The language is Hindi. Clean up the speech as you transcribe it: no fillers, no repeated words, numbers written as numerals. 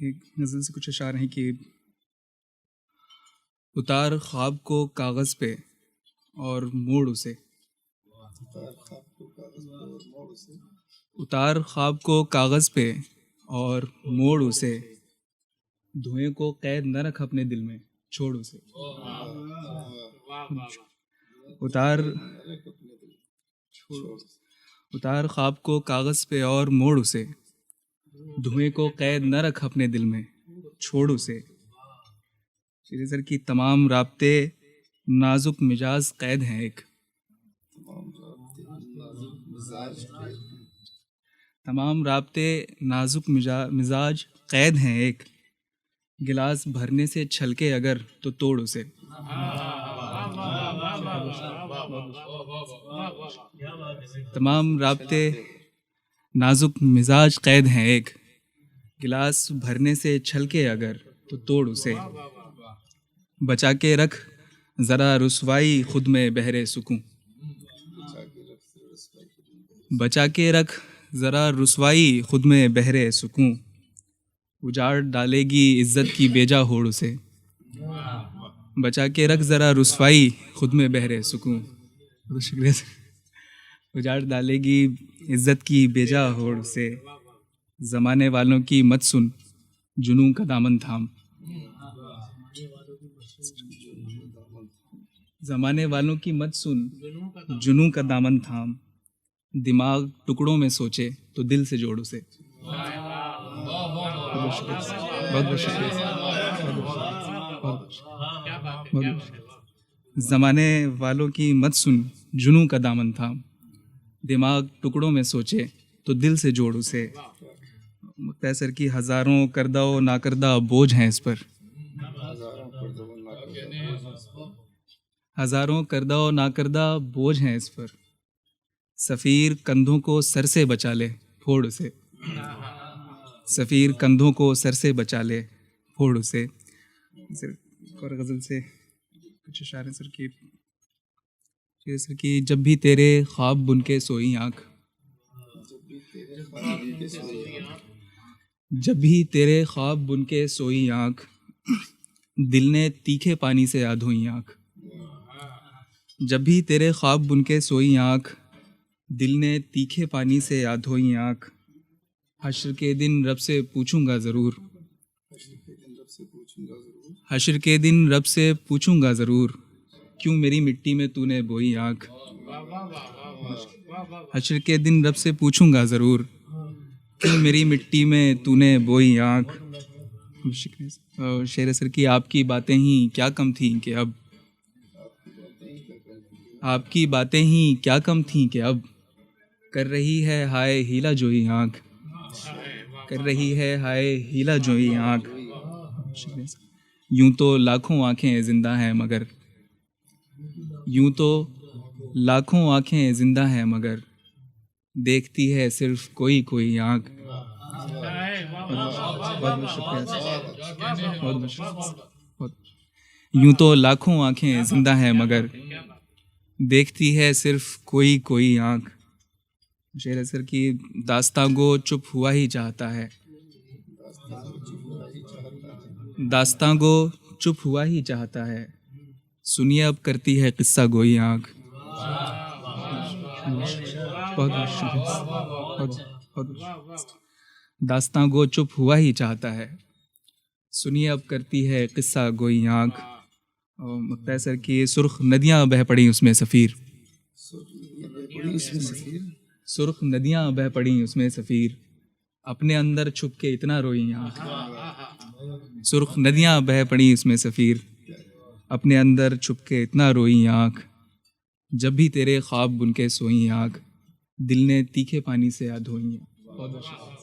एक गज़ल से कुछ अशार हैं कि उतार ख्वाब को कागज़ पे और मोड़ उसे, उतार ख्वाब को कागज़ पे और मोड़ उसे, धुएं को कैद न रख अपने दिल में, छोड़ उसे। उतार उतार ख्वाब को कागज़ पे और मोड़ उसे, धुएं को कैद न रख अपने दिल में, छोड़ उसे। शेर सर की तमाम राब्ते नाजुक मिजाज कैद हैं एक, तमाम राब्ते नाजुक मिजाज कैद हैं एक, गिलास भरने से छलके अगर तो तोड़ उसे। तमाम राब्ते नाजुक मिजाज कैद हैं एक, गिलास भरने से छलके अगर तो तोड़ उसे। बचा के रख ज़रा रुसवाई खुद में बहरे सुकूं, बचा के रख ज़रा रुसवाई खुद में बहरे सुकूं, उजाड़ डालेगी इज्जत की बेजा होड़ उसे। बचा के रख ज़रा रुसवाई खुद में बहरे सुकूं, शुक्रिया। उजाड़ डालेगी इज्जत की बेजा होड़ उसे, ज़माने वालों की मत सुन जुनून का दामन थाम, ज़माने वालों की मत सुन जुनून का दामन थाम, दिमाग टुकड़ों में सोचे तो दिल से जोड़ उसे। बहुत शुक्रिया। ज़माने वालों की मत सुन जुनून का दामन थाम, दिमाग टुकड़ों में सोचे तो दिल से जोड़ उसे। मुख्तसर की हज़ारों करदा व नाकरदा बोझ हैं इस पर, हज़ारों करदा व नाकरदा बोझ हैं इस पर, सफ़ीर कंधों को सर से बचा ले फोड़ उसे। सफ़ीर कंधों को सर से बचा ले फोड़ उसे। और गज़ल से कुछ इशारे सर की जब भी तेरे ख्वाब बुन के सोई आँख, जब भी तेरे ख्वाब बुन के सोई आँख, दिल ने तीखे पानी से याद हुई आँख। जब भी तेरे ख्वाब बुन के सोई आँख, दिल ने तीखे पानी से याद हुई आँख, हश्र के दिन रब से पूछूंगा ज़रूर, हश्र के दिन रब से पूछूंगा ज़रूर, क्यों मेरी मिट्टी में तूने बोई आँख। हश्र के दिन रब से पूछूंगा ज़रूर, क्यों मेरी मिट्टी में तूने बोई आँख। शेर सर की आपकी बातें ही क्या कम थीं कि अब, आपकी बातें ही क्या कम थीं कि अब, कर रही है हाय हीला जोई आँख, कर रही है हाय हीला जोई आँख। यूं तो लाखों आँखें जिंदा हैं मगर, यूं तो लाखों आँखें जिंदा हैं मगर, देखती है सिर्फ कोई कोई आँख। यूं तो लाखों आँखें जिंदा हैं मगर, देखती है सिर्फ कोई कोई आँख। शेर सर की दास्तां गो चुप हुआ ही चाहता है, दास्तां गो चुप हुआ ही चाहता है, सुनिए अब करती है किस्सा गोई आँख। दास्तां गो चुप हुआ ही चाहता है, सुनिए अब करती है किस्सा गोई आँख। और मुख्तसर की सुर्ख नदियाँ बह पड़ी उसमें सफ़ीर, सुर्ख नदियाँ बह पड़ी उसमें सफ़ीर, अपने अंदर छुप के इतना रोई आँख। सुर्ख नदियाँ बह पड़ी उसमें सफ़ीर, अपने अंदर छुप के इतना रोई आँख। जब भी तेरे ख्वाब बुन के सोई आँख, दिल ने तीखे पानी से याद होई आँख।